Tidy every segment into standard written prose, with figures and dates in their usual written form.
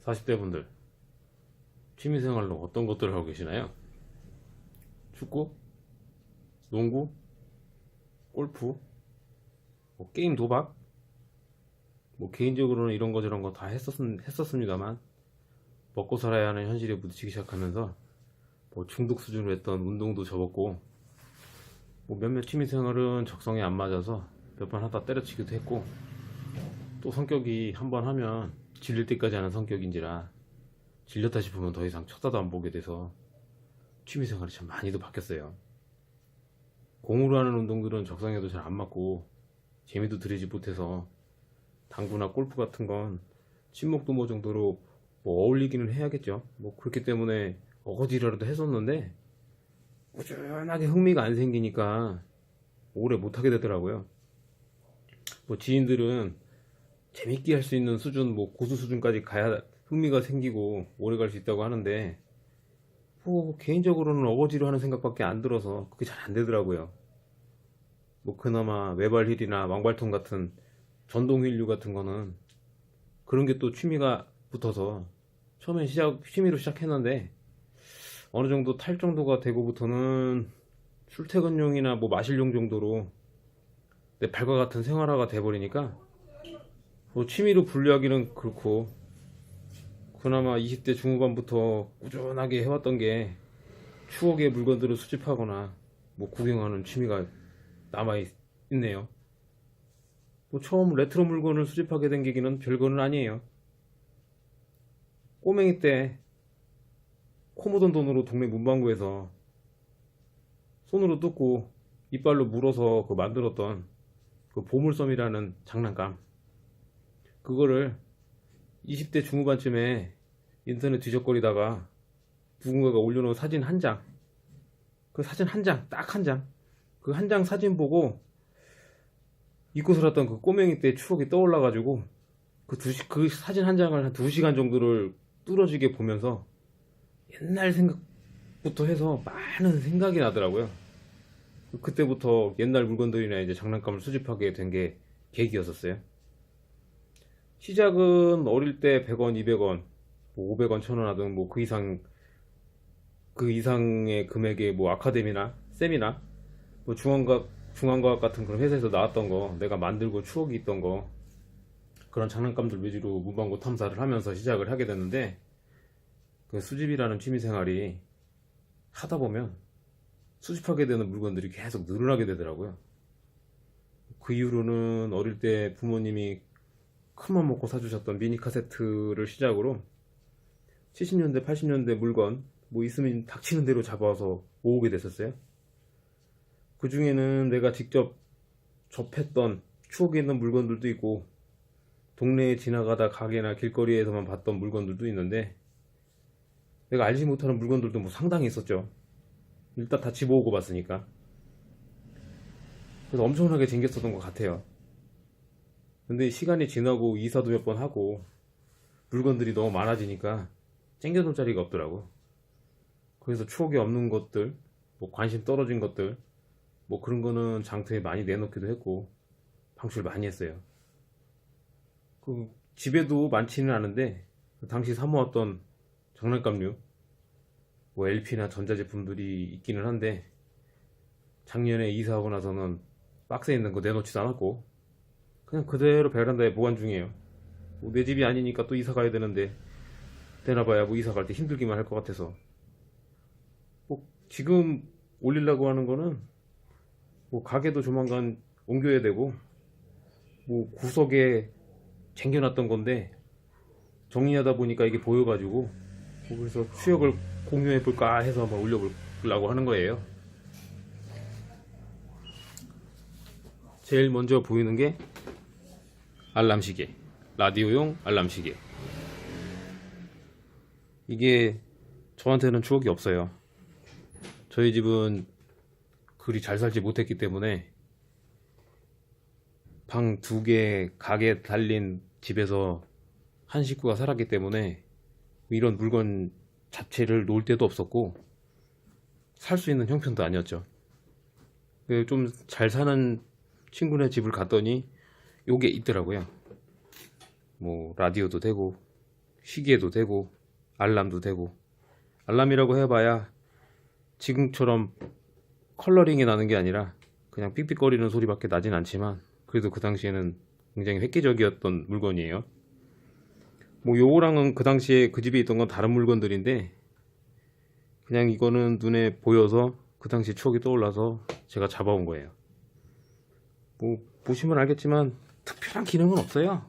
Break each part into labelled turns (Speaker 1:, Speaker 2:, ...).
Speaker 1: 40대 분들 취미생활로 어떤 것들을 하고 계시나요? 축구, 농구, 골프, 뭐 게임 도박, 뭐 개인적으로는 이런 거 저런 거 다 했었습니다만 먹고 살아야 하는 현실에 부딪히기 시작하면서 뭐 중독 수준으로 했던 운동도 접었고, 뭐 몇몇 취미생활은 적성에 안 맞아서 몇 번 하다 때려치기도 했고, 또 성격이 한 번 하면 질릴 때까지 하는 성격인지라 질렸다 싶으면 더 이상 쳐다도 안 보게 돼서 취미생활이 참 많이도 바뀌었어요. 공으로 하는 운동들은 적성에도 잘 안 맞고 재미도 들이지 못해서 당구나 골프 같은 건 친목도모 정도로 뭐 어울리기는 해야겠죠. 뭐 그렇기 때문에 어거지라도 했었는데 꾸준하게 흥미가 안 생기니까 오래 못하게 되더라고요. 뭐 지인들은 재밌게 할 수 있는 수준, 뭐 고수 수준까지 가야 흥미가 생기고 오래 갈 수 있다고 하는데, 뭐 개인적으로는 어거지로 하는 생각밖에 안 들어서 그게 잘 안 되더라고요. 뭐 그나마 외발힐이나 왕발통 같은 전동 휠류 같은 거는 그런 게 또 취미가 붙어서 처음엔 취미로 시작했는데 어느 정도 탈 정도가 되고부터는 출퇴근용이나 뭐 마실용 정도로 내 발과 같은 생활화가 돼버리니까 뭐 취미로 분류하기는 그렇고, 그나마 20대 중후반부터 꾸준하게 해왔던 게 추억의 물건들을 수집하거나 뭐 구경하는 취미가 남아있네요. 뭐 처음 레트로 물건을 수집하게 된 계기는 별거는 아니에요. 꼬맹이 때 코 묻은 돈으로 동네 문방구에서 손으로 뜯고 이빨로 물어서 그 만들었던 그 보물섬이라는 장난감, 그거를 20대 중후반쯤에 인터넷 뒤적거리다가 누군가가 올려놓은 사진 한 장, 그 사진 한 장, 딱 한 장, 그 한 장 사진 보고 잊고 살았던 그 꼬맹이 때 추억이 떠올라가지고 그 사진 한 장을 한 2시간 정도를 뚫어지게 보면서 옛날 생각부터 해서 많은 생각이 나더라고요. 그때부터 옛날 물건들이나 이제 장난감을 수집하게 된 게 계기였었어요. 시작은 어릴 때 100원, 200원, 뭐 500원, 1000원 하든 뭐 그 이상의 금액의 뭐 아카데미나 세미나 뭐 중앙과학 같은 그런 회사에서 나왔던 거 내가 만들고 추억이 있던 거, 그런 장난감들 위주로 문방구 탐사를 하면서 시작을 하게 됐는데, 그 수집이라는 취미생활이 하다 보면 수집하게 되는 물건들이 계속 늘어나게 되더라고요. 그 이후로는 어릴 때 부모님이 큰맘 먹고 사주셨던 미니 카세트를 시작으로 70년대 80년대 물건 뭐 있으면 닥치는 대로 잡아서 모으게 됐었어요. 그 중에는 내가 직접 접했던 추억이 있는 물건들도 있고, 동네에 지나가다 가게나 길거리에서만 봤던 물건들도 있는데, 내가 알지 못하는 물건들도 뭐 상당히 있었죠. 일단 다 집어오고 봤으니까. 그래서 엄청나게 쟁겼었던 것 같아요. 근데 시간이 지나고 이사도 몇 번 하고 물건들이 너무 많아지니까 쟁겨놓을 자리가 없더라고. 그래서 추억이 없는 것들, 뭐 관심 떨어진 것들, 뭐 그런 거는 장터에 많이 내놓기도 했고 방출 많이 했어요. 그 집에도 많지는 않은데 그 당시 사모았던 장난감류, 뭐 LP나 전자제품들이 있기는 한데 작년에 이사하고 나서는 박스에 있는 거 내놓지도 않았고 그냥 그대로 베란다에 보관 중이에요. 뭐 내 집이 아니니까 또 이사 가야 되는데 되나봐야 뭐 이사 갈 때 힘들기만 할 것 같아서, 뭐 지금 올리려고 하는 거는 뭐 가게도 조만간 옮겨야 되고 뭐 구석에 쟁겨놨던 건데 정리하다 보니까 이게 보여가지고 뭐 그래서 추억을 공유해 볼까 해서 한번 올려보려고 하는 거예요. 제일 먼저 보이는 게 알람시계, 라디오용 알람시계. 이게 저한테는 추억이 없어요. 저희 집은 그리 잘 살지 못했기 때문에 방 2개 가게 달린 집에서 한 식구가 살았기 때문에 이런 물건 자체를 놓을 데도 없었고 살 수 있는 형편도 아니었죠. 좀 잘 사는 친구네 집을 갔더니 요게 있더라고요. 뭐 라디오도 되고 시계도 되고 알람도 되고, 알람이라고 해봐야 지금처럼 컬러링이 나는 게 아니라 그냥 삑삑거리는 소리밖에 나진 않지만, 그래도 그 당시에는 굉장히 획기적이었던 물건이에요. 뭐 요거랑은 그 당시에 그 집에 있던 건 다른 물건들인데, 그냥 이거는 눈에 보여서 그 당시 추억이 떠올라서 제가 잡아온 거예요. 뭐 보시면 알겠지만 특별한 기능은 없어요.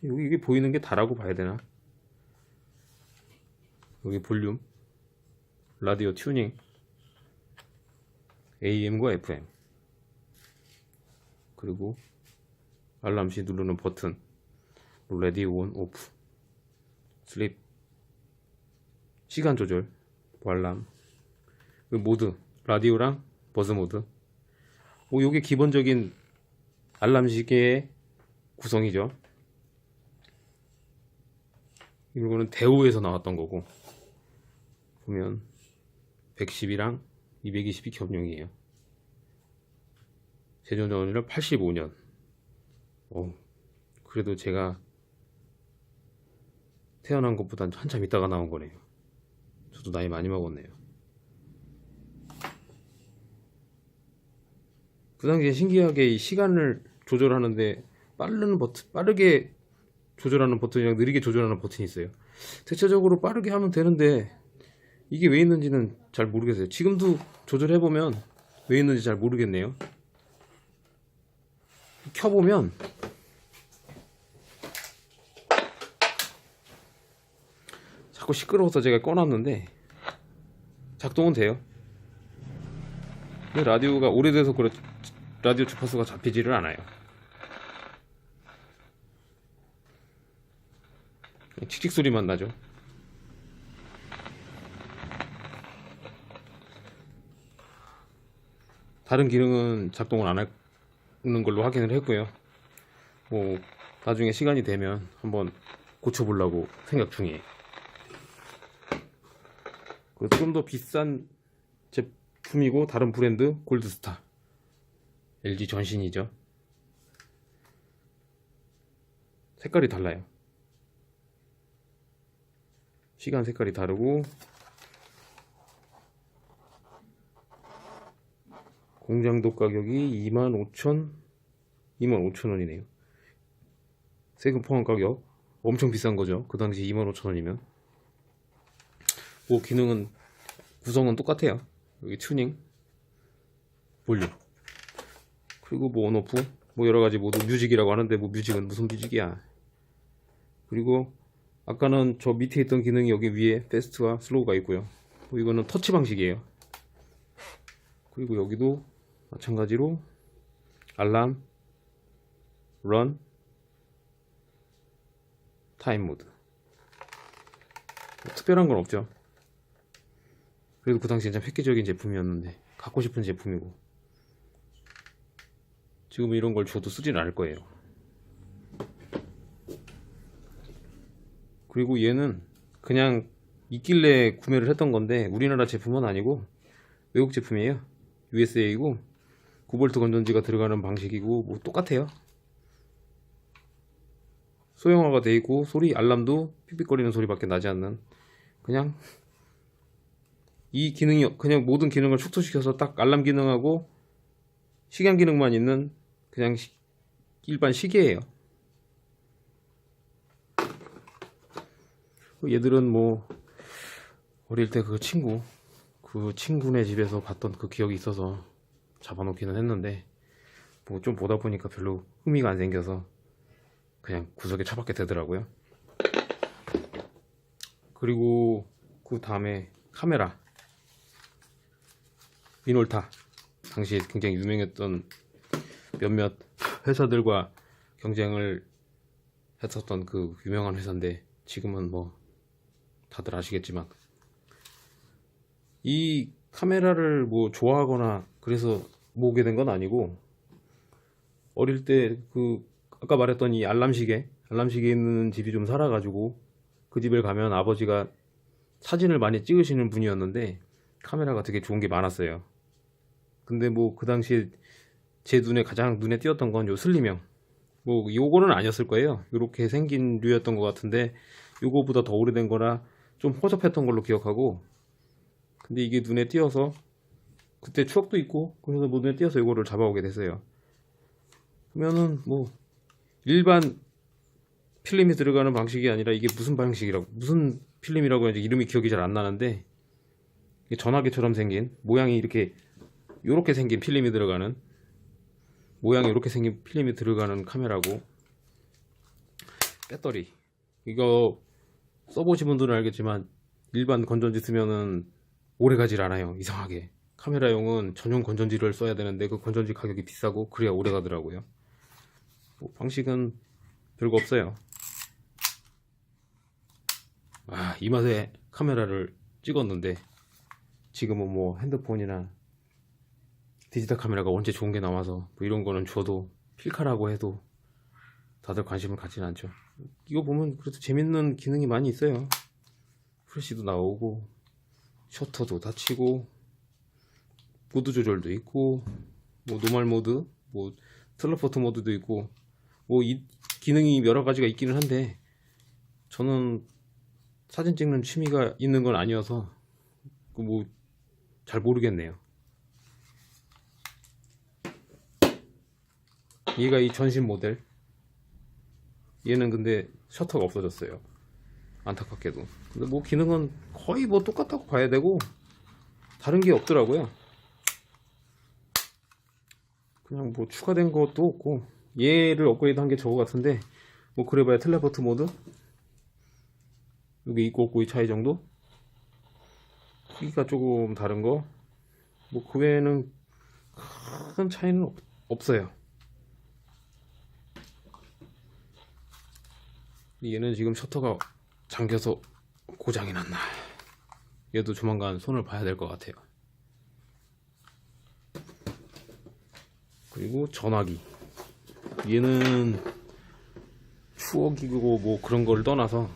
Speaker 1: 여기 이게 보이는 게 다라고 봐야 되나? 여기 볼륨, 라디오 튜닝, AM과 FM, 그리고 알람시 누르는 버튼, 레디 온 오프, 슬립, 시간 조절, 알람, 모드, 라디오랑 버즈 모드. 뭐 요게 기본적인 알람 시계의 구성이죠. 이거는 대우에서 나왔던 거고, 보면 110이랑 220이 겸용이에요. 제조년을 85년. 그래도 제가 태어난 것보다 한참 있다가 나온 거네요. 저도 나이 많이 먹었네요. 그 당시에 신기하게 이 시간을 조절하는데 빠르게 조절하는 버튼이랑 느리게 조절하는 버튼이 있어요. 대체적으로 빠르게 하면 되는데 이게 왜 있는지는 잘 모르겠어요. 지금도 조절해보면 왜 있는지 잘 모르겠네요. 켜보면 자꾸 시끄러워서 제가 꺼놨는데 작동은 돼요. 근데 라디오가 오래돼서 라디오 주파수가 잡히지를 않아요. 칙칙 소리만 나죠. 다른 기능은 작동을 안 하는 걸로 확인을 했고요. 뭐 나중에 시간이 되면 한번 고쳐보려고 생각 중이에요. 좀 더 비싼 제품이고 다른 브랜드 골드스타, LG 전신이죠. 색깔이 달라요. 시간 색깔이 다르고 공장도 가격이 25,000원이네요. 세금 포함 가격 엄청 비싼 거죠. 그 당시 25,000원이면. 뭐 기능은 구성은 똑같아요. 여기 튜닝, 볼륨, 그리고 뭐 온오프, 뭐 여러가지 모두 뮤직이라고 하는데 뭐 뮤직은 무슨 뮤직이야. 그리고 아까는 저 밑에 있던 기능이 여기 위에 패스트와 슬로우가 있고요. 뭐 이거는 터치 방식이에요. 그리고 여기도 마찬가지로 알람, 런, 타임 모드. 뭐 특별한 건 없죠. 그래도 그 당시엔 참 획기적인 제품이었는데 갖고 싶은 제품이고, 지금 이런 걸 줘도 쓰지는 않을 거예요. 그리고 얘는 그냥 있길래 구매를 했던 건데 우리나라 제품은 아니고 외국 제품이에요. USA이고 9V 건전지가 들어가는 방식이고 뭐 똑같아요. 소형화가 돼 있고 알람도 삑삑거리는 소리밖에 나지 않는, 그냥 이 기능이 그냥 모든 기능을 축소시켜서 딱 알람 기능하고 시간 기능만 있는 그냥 일반 시계예요. 얘들은 뭐 어릴 때 그 친구네 집에서 봤던 그 기억이 있어서 잡아놓기는 했는데 뭐 좀 보다 보니까 별로 흥미가 안 생겨서 그냥 구석에 처박게 되더라고요. 그리고 그 다음에 카메라, 미놀타, 당시에 굉장히 유명했던 몇몇 회사들과 경쟁을 했었던 그 유명한 회사인데 지금은 뭐 다들 아시겠지만, 이 카메라를 뭐 좋아하거나 그래서 모으게 된 건 아니고, 어릴 때 아까 말했던 이 알람시계 있는 집이 좀 살아가지고 그 집에 가면 아버지가 사진을 많이 찍으시는 분이었는데 카메라가 되게 좋은 게 많았어요. 근데 뭐 그 당시에 제 가장 눈에 띄었던 건 요 슬리명, 뭐 요거는 아니었을 거예요. 요렇게 생긴 류였던 것 같은데 요거보다 더 오래된 거라 좀 허접했던 걸로 기억하고, 근데 이게 눈에 띄어서 그때 추억도 있고 그래서 뭐 눈에 띄어서 요거를 잡아오게 됐어요. 그러면은 뭐 일반 필름이 들어가는 방식이 아니라 이게 무슨 방식이라고, 무슨 필름이라고 하는지 이름이 기억이 잘 안 나는데, 전화기처럼 생긴 모양이 요렇게 생긴 필름이 들어가는, 모양이 이렇게 생긴 필름이 들어가는 카메라고, 배터리 이거 써보신 분들은 알겠지만 일반 건전지 쓰면은 오래 가질 않아요. 이상하게 카메라용은 전용 건전지를 써야 되는데 그 건전지 가격이 비싸고 그래야 오래 가더라고요. 뭐 방식은 별거 없어요. 이 맛에 카메라를 찍었는데 지금은 뭐 핸드폰이나 디지털 카메라가 언제 좋은 게 나와서 뭐 이런 거는 줘도 필카라고 해도 다들 관심을 갖지는 않죠. 이거 보면 그래도 재밌는 기능이 많이 있어요. 프레시도 나오고 셔터도 닫히고 모드 조절도 있고 뭐 노멀 모드, 뭐 텔레포트 모드도 있고, 뭐 이 기능이 여러 가지가 있기는 한데 저는 사진 찍는 취미가 있는 건 아니어서 뭐 잘 모르겠네요. 얘가 이 전신 모델, 얘는 근데 셔터가 없어졌어요. 안타깝게도. 근데 뭐 기능은 거의 뭐 똑같다고 봐야 되고 다른 게 없더라고요. 그냥 뭐 추가된 것도 없고, 얘를 업그레이드 한 게 저거 같은데 뭐 그래봐야 텔레포트 모드 여기 있고 없고의 차이 정도, 크기가 조금 다른 거, 뭐 그 외에는 큰 차이는 없어요. 얘는 지금 셔터가 잠겨서 고장이 났나, 얘도 조만간 손을 봐야 될 것 같아요. 그리고 전화기, 얘는 추억이고 뭐 그런 걸 떠나서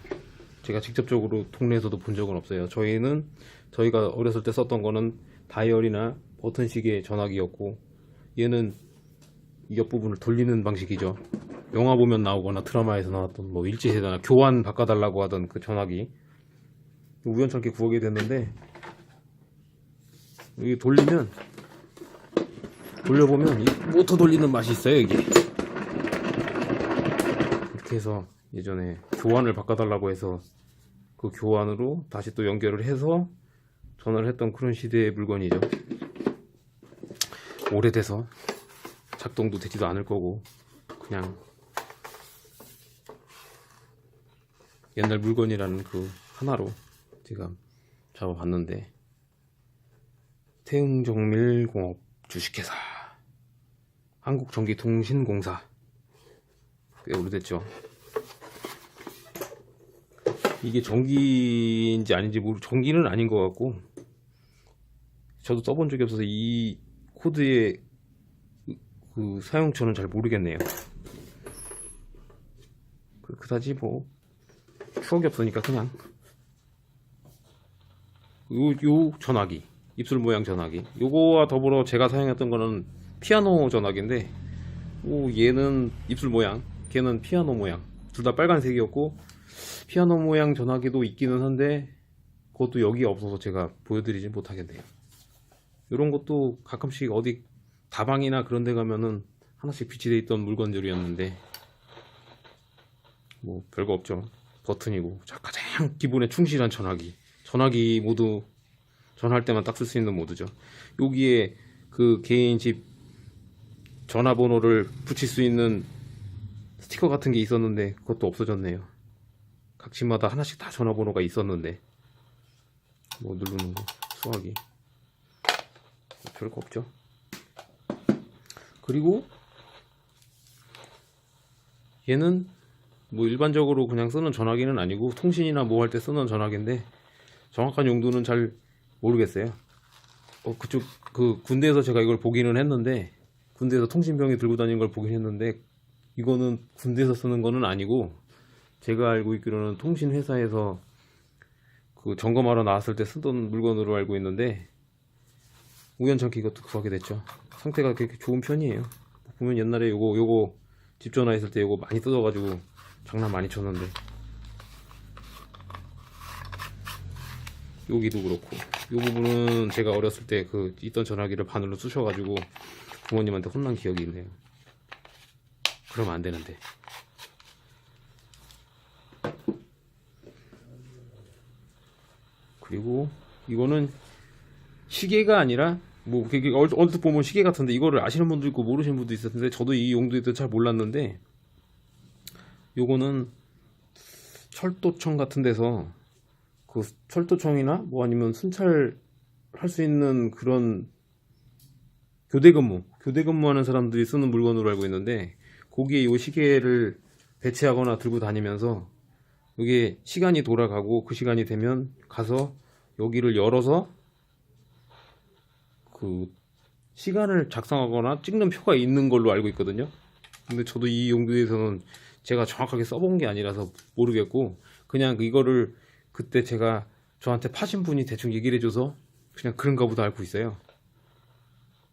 Speaker 1: 제가 직접적으로 동네에서도 본 적은 없어요. 저희가 어렸을 때 썼던 거는 다이얼이나 버튼식의 전화기였고, 얘는 이 옆부분을 돌리는 방식이죠. 영화 보면 나오거나 드라마에서 나왔던 뭐 일제시대나 교환 바꿔달라고 하던 그 전화기, 우연찮게 구하게 됐는데, 여기 돌려보면 이 모터 돌리는 맛이 있어요. 이게 이렇게 해서 예전에 교환을 바꿔달라고 해서 그 교환으로 다시 또 연결을 해서 전화를 했던 그런 시대의 물건이죠. 오래돼서 작동도 되지도 않을 거고 그냥 옛날 물건이라는 그 하나로 제가 잡아봤는데, 태흥정밀공업 주식회사, 한국전기통신공사, 꽤 오래됐죠. 이게 전기인지 아닌지 전기는 아닌 것 같고, 저도 써본 적이 없어서 이 코드의 그 사용처는 잘 모르겠네요. 그다지 뭐 추억이 없으니까 그냥 요 전화기, 입술 모양 전화기, 요거와 더불어 제가 사용했던 거는 피아노 전화기인데, 얘는 입술 모양, 걔는 피아노 모양, 둘 다 빨간색이었고, 피아노 모양 전화기도 있기는 한데 그것도 여기에 없어서 제가 보여드리지 못하겠네요. 이런 것도 가끔씩 어디 다방이나 그런 데 가면은 하나씩 비치돼 있던 물건들이었는데 뭐 별거 없죠. 버튼이고 가장 기본에 충실한 전화기 모드, 전화할 때만 딱 쓸 수 있는 모드죠. 여기에 그 개인 집 전화번호를 붙일 수 있는 스티커 같은 게 있었는데 그것도 없어졌네요. 각 집마다 하나씩 다 전화번호가 있었는데 뭐 누르는 거, 수화기, 별거 없죠. 그리고 얘는 뭐 일반적으로 그냥 쓰는 전화기는 아니고 통신이나 뭐 할 때 쓰는 전화기인데 정확한 용도는 잘 모르겠어요. 그쪽 그 군대에서 제가 이걸 보기는 했는데, 군대에서 통신병이 들고 다니는 걸 보긴 했는데 이거는 군대에서 쓰는 거는 아니고, 제가 알고 있기로는 통신회사에서 그 점검하러 나왔을 때 쓰던 물건으로 알고 있는데, 우연찮게 이것도 구하게 됐죠. 상태가 그렇게 좋은 편이에요. 보면 옛날에 요거 집 전화했을 때 이거 많이 뜯어가지고 장난 많이 쳤는데, 여기도 그렇고, 이 부분은 제가 어렸을 때 그 있던 전화기를 바늘로 쑤셔가지고 부모님한테 혼난 기억이 있네요. 그러면 안 되는데. 그리고 이거는 시계가 아니라 뭐 그게 얼핏 보면 시계 같은데, 이거를 아시는 분도 있고 모르시는 분도 있었는데, 저도 이 용도에 대해서 잘 몰랐는데, 요거는 철도청 같은 데서 그 철도청이나 뭐 아니면 순찰 할 수 있는 그런 교대근무하는 사람들이 쓰는 물건으로 알고 있는데, 거기에 이 시계를 배치하거나 들고 다니면서 이게 시간이 돌아가고 그 시간이 되면 가서 여기를 열어서 그 시간을 작성하거나 찍는 표가 있는 걸로 알고 있거든요. 근데 저도 이 용도에서는 제가 정확하게 써본 게 아니라서 모르겠고, 그냥 이거를 그때 제가 저한테 파신 분이 대충 얘기를 해줘서 그냥 그런가 보다 알고 있어요.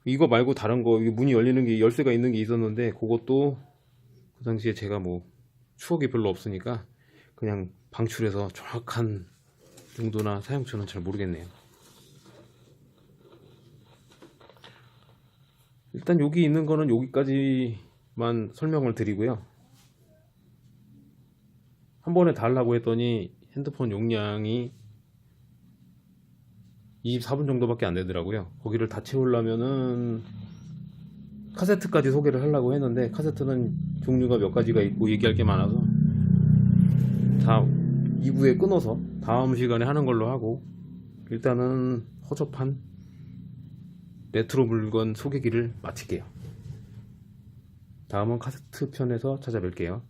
Speaker 1: 이거 말고 다른 거, 이게 문이 열리는 게 열쇠가 있는 게 있었는데, 그것도 그 당시에 제가 뭐 추억이 별로 없으니까 그냥 방출해서 정확한 용도나 사용처는 잘 모르겠네요. 일단 여기 있는 거는 여기까지만 설명을 드리고요. 한 번에 다 하려고 했더니 핸드폰 용량이 24분 정도밖에 안 되더라고요. 거기를 다 채우려면은 카세트까지 소개를 하려고 했는데, 카세트는 종류가 몇 가지가 있고 얘기할 게 많아서 다 2부에 끊어서 다음 시간에 하는 걸로 하고, 일단은 허접한 레트로 물건 소개기를 마칠게요. 다음은 카세트 편에서 찾아뵐게요.